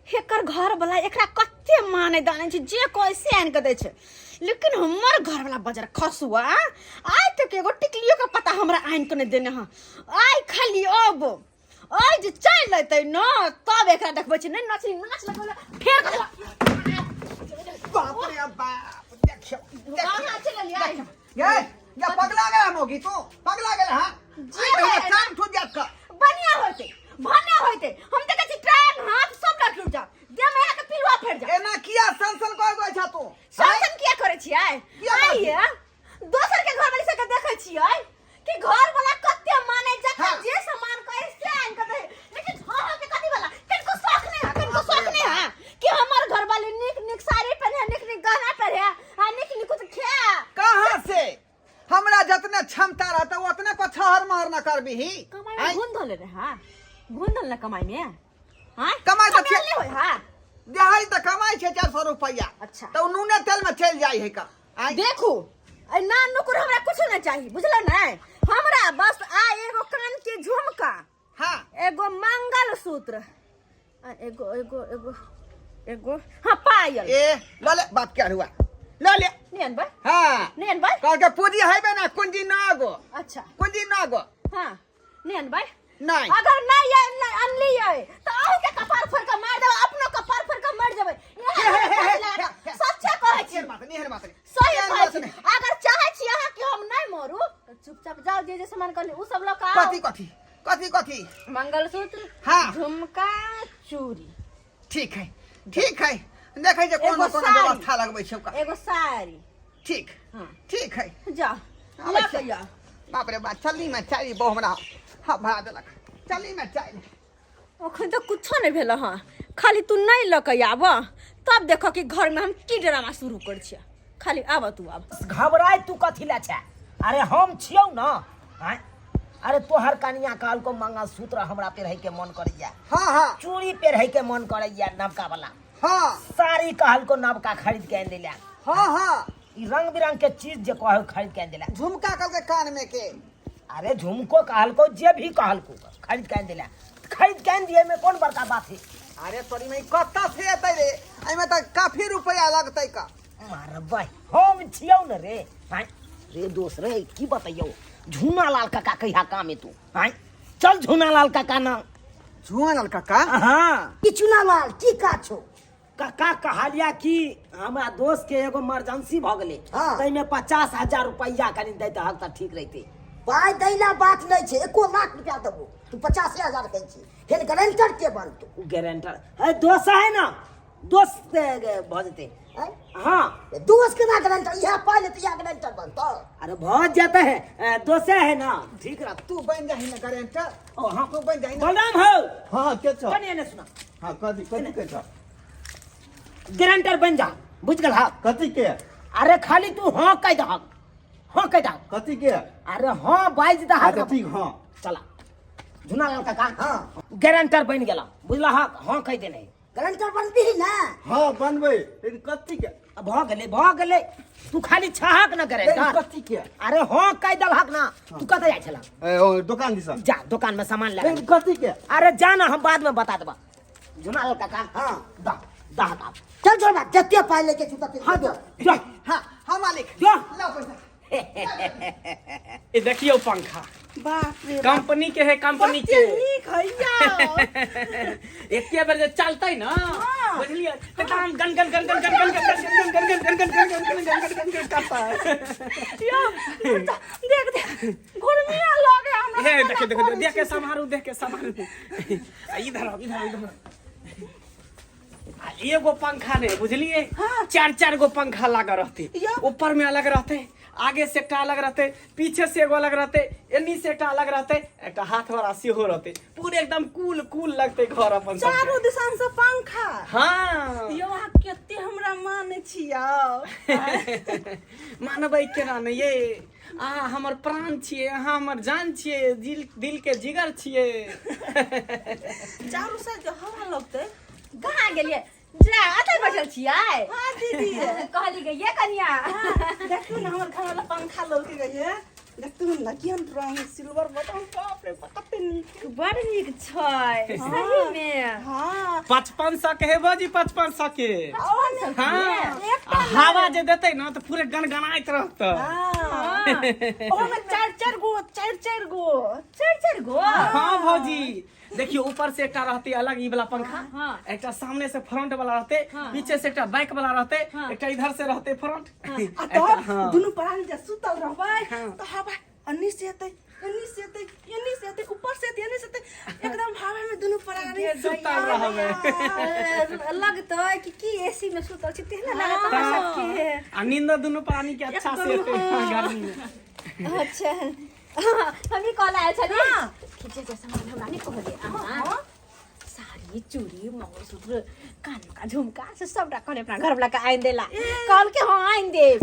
एकर घर वाला एकरा कते माने दाने छै जे कैसे आन के दे छै लेकिन हमर घर वाला बाजार खसुआ आइ तक एगो टिकलियो का पता हमरा आन के नहीं देने ह आइ खाली अब आइ जे चल लेतै न तब एकरा देखबै छै नहीं नाच लगल फेर बाप रे बाप देखियो कहां चल लिया ये पगला गया मोगी तू पगला गया हां जे काम ठुक जात का बढ़िया होते भने होते हम त कहै छी ट्रेन हाथ सब लट लुट जा दे मैं के पिलवा फेर जा एना किया संसन कोइ गय छ तू शासन किया करे छी आइ दोसर के घर वाली से के देखै छी कि घर वाला कते माने जखन जे सामान कहे से आन के दे लेकिन हां के कथि वाला तनको शौक नहीं है कि हमर घर वाली निक साड़ी पहने निक गहना पहने आ निक कुछ खे कहां से हमरा जतने क्षमता रहता उतने को छहर मार न करबी ही कमाई में घुन धले रे हां घुन धल न कमाई में हां कमाई तो नहीं होय हां दिहाड़ी तो कमाई छे 400 रुपया अच्छा तो नूने तेल में चल जाई है का देखू ना नुकुर हमरा कुछ ना चाहिए बुझल ना हमरा बस एगो कान के झुमका हां एगो मंगल सूत्र एगो एगो एगो एगो हां पायल ए ले बात क्या हुआ ले नियन भाई हां नियन भाई कह के पूजी है ना कुंजी नागो अच्छा कुंजी नागो हां नियन भाई नहीं अगर नहीं है अनली है तो आहू के कपार फोड़ के मार देबे अपनो कपार फोड़ के मर जेबे सच्चा कहै छी नहीं सही कहै छी अगर चाहै छी अहाँ कि हम नहीं मरू तो चुपचाप जाओ जे सामान कहली उ सब लोग आओ कथी मंगलसूत्र हाँ झुमका चूड़ी ठीक है देखै जे कोन कोन व्यवस्था लगबै छै का एगो साड़ी ठीक हां ठीक है जा ला के जा बाप रे बाप चली में चाली बहु हमरा हां भरा देलक चली में चाली ओखन तो कुछो नहीं भेल हां खाली तू नहीं ल के आब तब देखो कि घर में हम की ड्रामा शुरू कर छियै खाली आब तू आब घबराई तू कथी ला छै अरे हम छियौ न हैं अरे तोहर कनिया काल को मंगलसूत्र हमरा पहिरै के मन करैया हां चूड़ी पहिरै के मन करैया नवका वाला हां साड़ी कहल को नवका खरीद के आन देला हां ई रंग बिरंग के चीज जे कहो खरीद के आन देला झुमका कल के कान में के अरे झुमको कहल को जे भी कहल को खरीद के आन देला खरीद के आन दिए में कौन बड़का बात है अरे तोरी में कत्ता से एतै रे एमे त काफी रुपया लगतै का मार भाई हम छियौ न रे हैं रे दोस्त रे की बताइयो झूना लाल काका कहिया काम है तू हैं चल झूना लाल काका ना झुआनल काका हां कि चुना लाल की का छो काका कहलिया कि हमरा दोस्त के एगो इमरजेंसी भ गेले हाँ। तै में 50,000 रुपया कनी दैत हक त ठीक रहते पाई दैला बात नहीं छे 1 लाख रुपया देबो तू 50,000 कहै छी फिर गारंटर के बनतो गारंटर है दोस्त है ना दोस्त भजते हैं हाँ दोस्त के ना गारंटर यह पहले तो यह गारंटर बनतो अरे बहुत जाता है दोस्त है ना ठीक रह तू बन जाही ना गारंटर ओ हाँ तू बन जाही ना बलराम हो हाँ के छ कनिया ने सुना हाँ कथी के छ गारंटर बन जा बुझ गल हा कथी के अरे खाली तू हाँ कह दहक हाँ कह दहक कथी के अरे हाँ बाज दहक अच्छा ठीक हाँ चला झुना लाल काका हाँ गारंटर बन गेला बुझला हा हाँ कह देने गारंटर बनती ही ना हाँ बनबै लेकिन कथी के भ गेले तू खाली छहक न गारंटर कथी के अरे हाँ कह दलहक ना तू कतऽ जाइ छला ओ दुकान दिसा जा दुकान में सामान ले लेकिन कथी के अरे जाना हम बाद में बता देबा झुना लाल काका हाँ दा दा चल चल बात जत्ते पाई लेके छूटा फिर हाँ जा हां मालिक जा ला पैसा ये देखियो पंखा बाप रे कंपनी के है कंपनी के ठीक है एक बार जो चलते ना बुझलिए तो काम gun gun gun gun gun gun gun gun gun gun gun gun gun gun gun gun करता है देख घुर्मिया लगे हमरा ये देख देख देख के संभारू देख के संभारू इधर एगो पंखा नहीं बुझलिए 4 गो पंखा लगा रहते ऊपर में अलग रहते आगे से एकटा अलग रहते पीछे से एगो अलग रहते एनी से एकटा अलग रहते एकटा हाथ वाला सेहो रहते पूरे एकदम कूल लगते घर अपन सब चारों दिशा से पंखा हाँ यो अहाँ केते हमरा माने छिया मानबै केना नहीं ये अहाँ हमर प्राण छिए अहाँ हमर जान छिए दिल के जिगर छिए चारों से जो हवा लगते कहाँ गेलिए जा अतै बैठल छियै हां दीदी कहली गई ये कनिया देखू ना हमर घर वाला पंखा लौक गई है देखते हम लगियन रंग सिल्वर बटन बाप रे कते नीक बड़ नीक छै सही में। हां 5500 के हेबो जी 5500 के। हाँ हवा जे देते ना तो पूरे गनगनाइत रहता। ओमे चार गो हाँ भौजी देखियो ऊपर से एकटा रहते अलग ई वाला पंखा, हाँ। एकटा सामने से फ्रंट वाला रहते, पीछे से एकटा बैक वाला रहते, एकटा इधर से रहते फ्रंट। आ तो दुनु परान जे सुतल रहबै तो हवा अन्नी से एते ऊपर से एने से एकदम हवा में दुनु परान सुतल रहबै। लगतै कि एसी में सुतल छी तेहने लागत हमरा सबके। आ नींद दुनु पानी के अच्छा से एते गर्मी में। अच्छा हम ही कॉल आयल छली कि जे सामान हमरा नहीं कहले अहाँ साड़ी चूड़ी मंगलसूत्र कान का झुमका से सबटा कहले अपना घर वाला के आइन देला। कल के हां आइन देब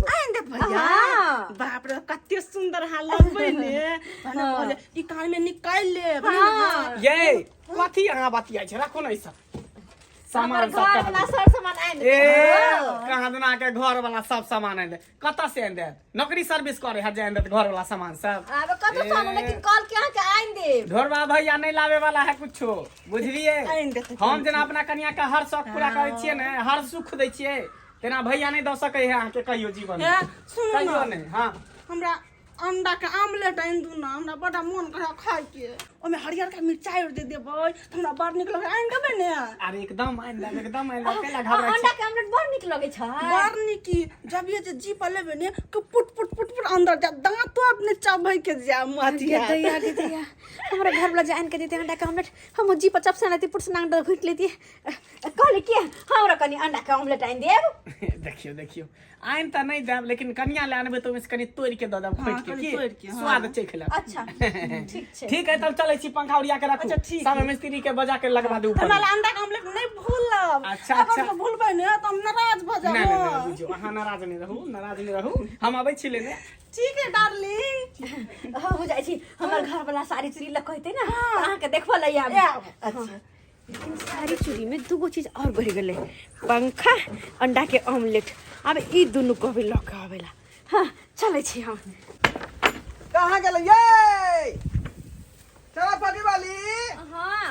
भैया बाप रे कते सुंदर हाल लगबै ने भने कहले ई कान में निकाल ले ये कथी अहाँ बतियाइ छै राखो नै सब सामान सब घर वाला सब सामान आइन दे। कहाँ दुना के घर वाला सब सामान आइन दे कतऽ से आइन दे नौकरी सर्विस करे है जे आइन दे घर वाला सामान सब। अब कतो सामान लेकिन कल के अहाँ के आइन देब। ढोरबा भैया नहीं लावे वाला है कुछो बुझलिए। आइन देते हम जना अपना कन्या का हर शौक पूरा करे छिए ने हर सुख दै छिए तेना भैया नहीं द सकै है अहाँ के कहियो जीवन में सुनो कहियो ना नहीं। हाँ हमरा अंडा के आमलेट आइन दू ना हमरा बड़ा मन करे खाए के ओमे हरियर का मिर्चाई और दे देबै त हमरा बड़ निक लगे आइन देबै ने। अरे एकदम आइन दे एकदम आइन दे केला घबराइ अंडा छै। के आमलेट बड़ नीक लगे छै। बड़ निकी जब ये जे जी पर लेबै ने कि पुट अंदर जा दांत तो अपने चबै के जा माथी दे दिया हमरा घर वाला जान के देते अंडा का आमलेट हम जी पर चप से लेती पुट से नांग डर घुट लेती कहली के हमरा कनी अंडा का आमलेट आइन देब। देखियो आइन त नहीं देब लेकिन कन्या ले आनबे तो ओमे से कनी तोड़ के द देब खोट के की स्वाद चख ले। अच्छा ठीक छै ठीक है तब चलै छी पंखा उड़िया के रखू। अच्छा, ठीक सब मिस्त्री के बजा के लगवा दे ऊपर। हमरा अंडा का आमलेट नहीं भूलब। अच्छा, अगर अच्छा। तो भूलबै ने त हम नाराज भ नहीं जाबो। नहीं बुझियो अहाँ नाराज नहीं रहू हम आबै छी लेने। ठीक है डार्लिंग हां हो जाई छी हमर घर वाला साड़ी चूड़ी ल कहते ना अहाँ के देखबो ल आब। अच्छा लेकिन साड़ी चूड़ी में दूगो चीज और बढ़ गेले पंखा अंडा के ऑमलेट अब ई दुनु को भी लक आवेला। हां चलै छी हम। कहाँ गेल ये चला पटी वाली। हां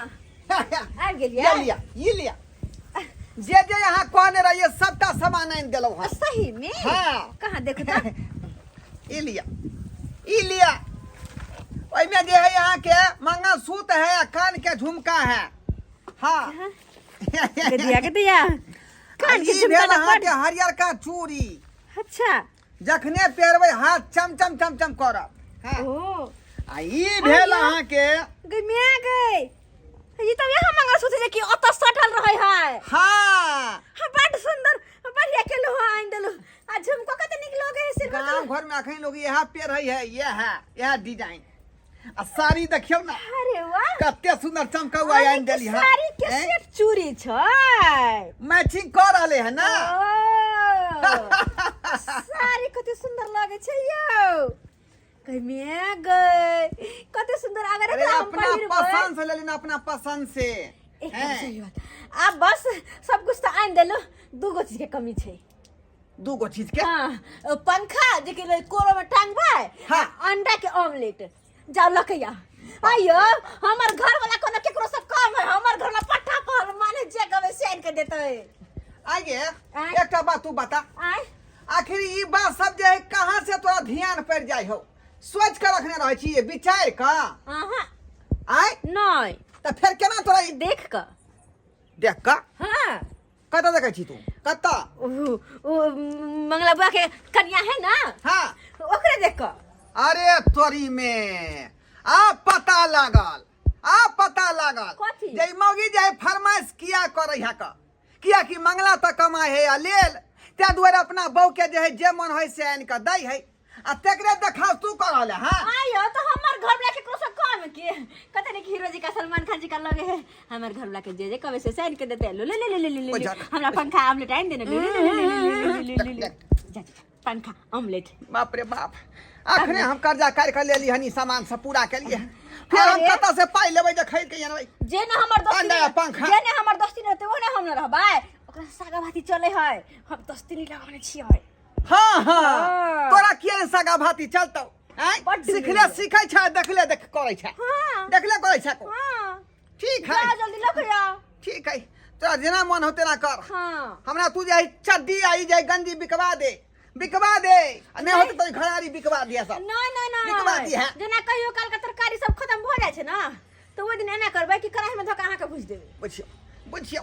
आ ये गेलिए लिया जे यहाँ कहने रहिए सबटा सामान आइन देलौ हँ। सही में। हाँ। कहाँ देखो तो ई लिया ओइमे जे है यहाँ के मंगलसूत्र है कान के झुमका है। हाँ के दिया कान के ई झुमका भेल ना अहाँ पड़। के हरियर का चूड़ी अच्छा जखने पेरबै हाथ चम करब। हाँ। ओ आ ई भेल अहाँ के गई मैं गई ये तो यहाँ मंगलसूत्र जे कि ओत सटल रहे है। हाँ हां बड़ सुंदर बढ़िया के लो आइन देलो आ झुमको कते निक लगे है सिर में। गाँव घर में अखन लोग यह पेर है यह डिजाइन आ साड़ी देखियो ना अरे वाह कते सुंदर चमकौआ आइन देली है। साड़ी के सेट चूड़ी छै मैचिंग कर रहले है ना। साड़ी कते सुंदर लागे छै यो कहीं में गई कते सुंदर अगर अरे हम अपना पसंद से ले लेना अपना पसंद से। एकदम सही बात। अब बस सब कुछ तो आइन देलो दूगो चीज के कमी छै। दूगो चीज के हाँ पंखा जे के कोरो में टांगबै हाँ। अंडा के ऑमलेट जाओ लकैया आइयो हमर घर वाला कोनो केकरो से कम है हमर घर वाला पट्टा पर माने जे कबे से आइन के देतै। आगे आय। एकटा बात तू बता आय आखिर ई बात सब जे है कहाँ से तोरा ध्यान पड़ जाय हो सोच के रखने रहे छी ये विचार का आहा आय नहीं त फिर केना तोरा ई देख क देख का हाँ कत देखै छी तू कत। ओ मंगला बुआ के कन्या है ना हाँ ओकरे देख क। अरे तोरी में आ पता लागल कथी? जे मौगी जे फरमाइश किया करे है का किया कि मंगला त कमाए है आ लेल ते दुआरे अपना बहू के जे है जे मन है से आन के दै है आ तेकरे देखाव तू करले। हाँ आइयो तो हमर घर वाला के केकरो से कम के कते ने हीरो जी का सलमान खान जी का लगे है हमर घर वाला के जे कबे से साइन के देते ले हमरा पंखा ऑमलेट आइन देने ले जा पंखा ऑमलेट। बाप रे बाप अखने हम कर्जा कर के लेली हनी सामान सब पूरा के लिए फिर हम अरे। कत से पाई लेबै जे खरीद के आनबै। जे न हमर दोस्ती अंडा पंखा। जे न हमर दोस्ती रहते वो न हम न रहबै ओकरा सागा भाती चले है हम दोस्ती नहीं लगाने छियै। हाँ हाँ हाँ। तोरा किया सगा भाती चलतौ बड्ड सिखले सीखै छै देखले देख करै छै हाँ। देखले करै छै हाँ ठीक जा है जल्दी लग जा। ठीक है तोरा जेना मन हो तेना कर हाँ हमरा तू जे चड्डी आई जाए गंजी बिकवा दे आ नहीं होते तो घरारी बिकवा दिया सब नहीं बिकवा दी है जेना कहियो काल के तरकारी सब खत्म हो जाए छै ना तो वो दिन एना करबै कि कढ़ाई में धोके अहाँ के भूज देबै। बुझियो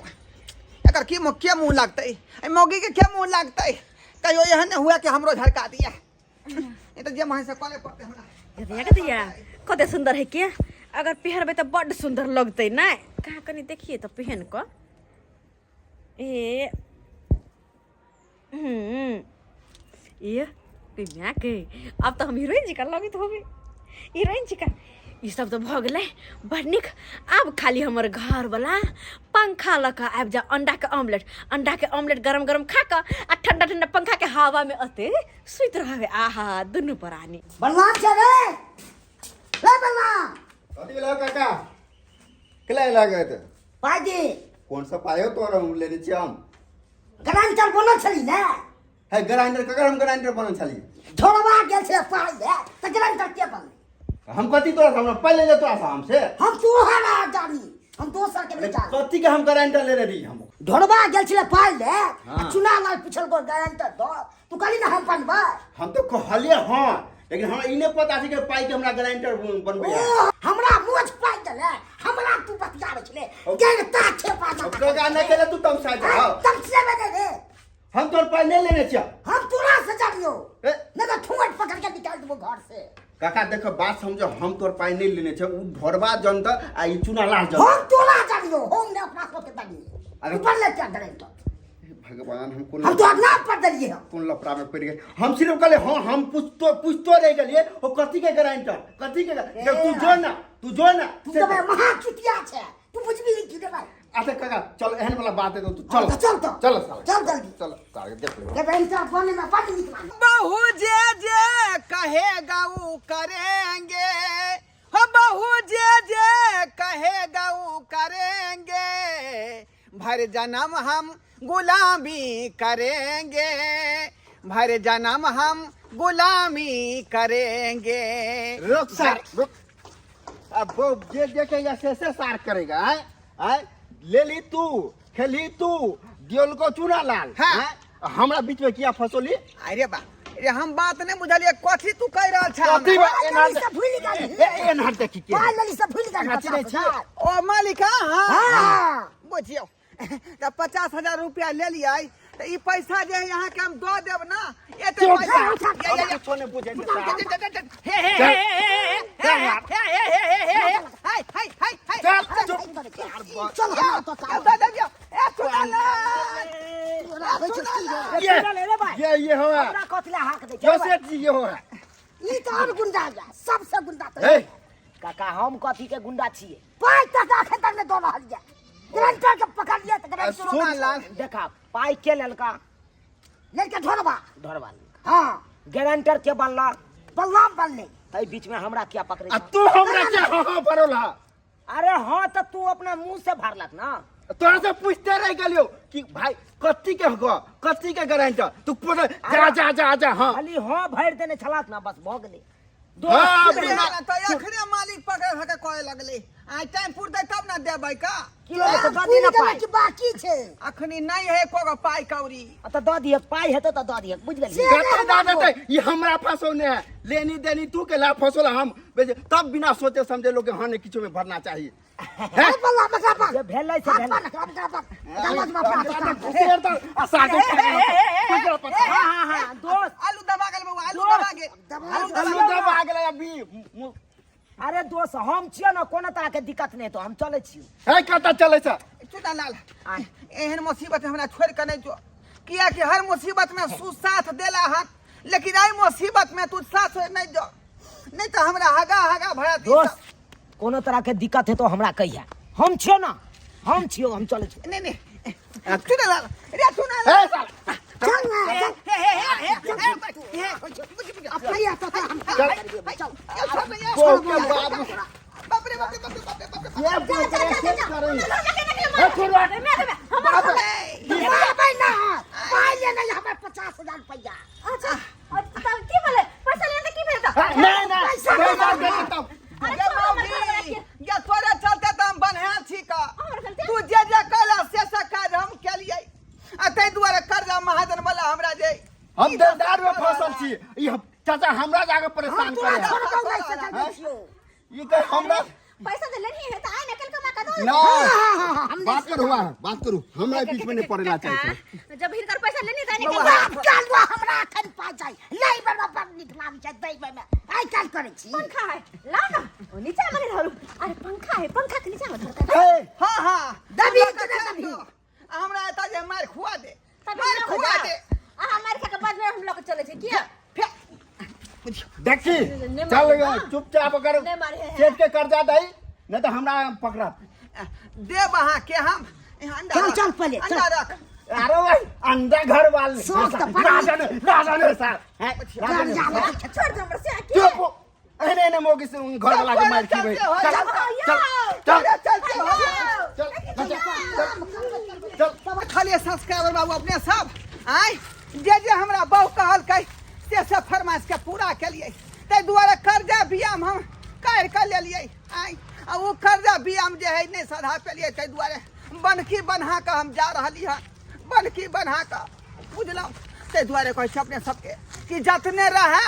एकर की के मुंह लगतै ए मौगी के मुंह लगतै कहियो एहन हुआ कि हमरो झड़का दिया ए तो जे मन से करे पड़ते हमरा दिया कते सुंदर है के अगर पहनबै तो बड्ड सुंदर लगतै ना कहाँ कनी देखिए तो पहन क ए ये पिन्या के अब तो हम हीरोइन जी का लगित होबे हीरोइन जी का ई सब तो भ गेलै बड़ नीक। अब खाली हमर घर वाला पंखा लका आबि जा अंडा के ऑमलेट गरम गरम खा क आ ठंडा ठंडा पंखा के हवा में अते सुइत रहबे। आहा दुनु परानी बलवान छै रे बलवान कथी भेल काका केला लागत पाइ दे कौन सा पायो तो हम लेने छी हम ग्राइंडर बनल छली ने है ग्राइंडर ककर हम ग्राइंडर बनल छली झोड़वा गेल छै पाइ दे त ग्राइंडर के बनल हम कथी तोरा हमरा पहले ले तोरा हमसे हम तोहरा जानी हम दोसर के बेटा कथी के हम ग्राइंडर ले रही हम झोड़वा गेल छले पाइ ले हाँ। चुना लाल पिछल को ग्राइंडर दो तू कहली ना हम बनबा हम तो कहलिए हां लेकिन हमरा इने पता छै कि पाई के हमरा ग्राइंडर बनबै है हमरा मोज पाइ देले हमरा तू बतियावे छले गेल ता छे पाजा काका नहीं केले तू तम साइड आओ तम से बदे रे हम तोर पाई नहीं लेने छी हम तोरा से जानियो ए? नहीं तो ठुमट पकड़ के निकाल देबो घर से। काका देखो बात समझो हम तोर पाई नहीं लेने छी उ ढोरबा जन त आ ई चुना लाल जन हम तोरा जानियो हम ने अपना को के दानी अरे ऊपर ले क्या करे तो भगवान हम हम तो अपना पर दलिए हम कौन लफड़ा में पड़ गए हम सिर्फ कहले हां हम पूछतो रह गेलिए ओ कथी के ग्राइंडर कथी के तू जो ना तू तो मैं महा चुतिया छे तू बुझबी नहीं की देबा। अच्छा काका चल एहन वाला बात है तो तू चल चल तो चल साला चल जल्दी चल साला देख ले के बेंचा बने में पानी निकल बहू जे कहेगा वो करेंगे हो बहू जे कहेगा वो करेंगे भर जन्म हम गुलामी करेंगे भर जन्म हम गुलामी करेंगे। रुक सर रुक अब वो जे देखेगा से सार करेगा हैं ले ली तू खेली तू दियल को चूना लाल हाँ। हैं? हमरा बीच में किया फसोली अरे बा अरे हम बात नहीं बुझलिए कथी तू कह रहल छ कथी हमरा? बा पानी से भूल गई एन हट देखी के पानी लली से भूल गई कथी नहीं छी ओ मालिका हाँ हां बुझियो तो 50,000 रुपया ले लिया तो ये पैसा जो है यहाँ के हम दो देव ना ये तो पैसा सोने पूछे चल हम तो ये हो हमरा कथले हाक दे जो सेठ जी ये हो ई तो और गुंडा है सबसे गुंडा तो ए काका हम कथी के गुंडा छिए? पाई टका खेतर में दो रहल जा ग्राइंडर के पकड़ लिया तो ग्राइंडर सुन लाल देखा पाई के ललका लेके ढोरबा धरवाल हां गारंटर के बनला बलवान बनले तई बीच में हमरा क्या पकड़े आ छ? तू हमरा क्या हो परोला अरे हाँ तो तू अपना मुंह से भरलक ना। तोरा से पूछते रह गलियो कि भाई कथी के हो कथी के गारंटर तू पूरा जा हां खाली हाँ भर देने छलाक ना बस भ गेले। हाँ, तो अखने मालिक पकड़ हके कहे लगले आई टाइम पुरते तब ना देबै का किलो तो द दी ना पाई की बाकी छे अखनी नहीं है एको पाई कौड़ी तो द दिए पाई हेतो तो द दिए बुझ गेली। कते दादा ये हमरा फसोने है लेनी देनी तू के ला फसोला हम तब बिना सोचे समझे लोग हां ने किछो में भरना चाहिए है बल्ला बका पा जे भेलै से भेलै। गलत में अपना शेर तो आसाके हां हां दोस्त आलू दबा गेल बउआ आलू दबा गेल आलू दबा गेलै अभी अरे दोस्त हम छियो ना कोनो तरह के दिक्कत नहीं तो हम चले छियो। है कता चले छ चुटा लाल एहन मुसीबत हमरा छोड़ के नहीं जो किया कि हर मुसीबत में सु साथ देला हाथ लेकिन आई मुसीबत में तू साथ नहीं जो नहीं तो हमरा हगा भरा दोस्त कोनो तरह के दिक्कत है तो हमरा कहिया हम छियो ना हम छियो हम चले छियो। नहीं चुटा लाल रे चुना है लाल साला अपना तो हम बाप रे बाप ये बोल भाई ना पाई ले नहीं हमें 50,000 रुपया अच्छा की बोले पैसा लेने की भेल नहीं महाजन वाला हमरा जे हम देनदार में फंसल छी ई चाचा हमरा जाके परेशान करे है ये कह हमरा पैसा दे लेनी है तो आए निकल के मैं कह दो ना बात करो बात करू हमरा बीच में नहीं पड़ेला चाहिए जब हिनकर पैसा लेनी तो निकल कालवा हमरा अखन पा जाय नहीं बड़ा पर निकला भी दई में आई काल करे छी पंखा है लाओ ना ओ नीचे में धरू अरे पंखा है पंखा के नीचे में धरता है हां हां दबी दबी हमरा एता जे मार खुआ दे तब मार खुआ दे हमारे खा के बाद में हम लोग चले छे किया देखी चल चुपचाप अगर नहीं मारे हैं। सेठ के कर्जा दई नहीं तो हमरा पकड़ा दे वहां के हम अंडा चल चल पहले अंडा रख अरे भाई अंडा घर वाले सोच तो पड़ी। राजन साहब हैं राजन साहब छोड़ दो हमर से चुप एने ने मोगी से घर वाला के मार की भाई चल खाली संस्कार बाबू अपने सब आय जे हमरा बहु कहल कह से सब फरमाइश के पूरा केलिए ते दुआरे कर्जा बियाम हम काढ़ के लेलिए आय आ वो कर्जा बियाम जे है नहीं सधा पेलिए ते दुआरे बनकी बन्हा के हम जा रहली है बनकी बन्हा के बुझलौ ते दुआरे कहै छै अपने सबके कि जतने रहे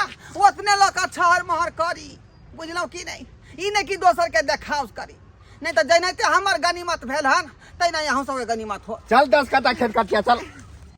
उतने लोग छहर महर करी बुझलौ कि नहीं ई नहीं कि दोसर के देखाव करी नहीं तो जैनाते हमर गनीमत भेल हन तैना अहूँ सबके गनीमत हो चल 10 कट्ठा खेत कटिया चल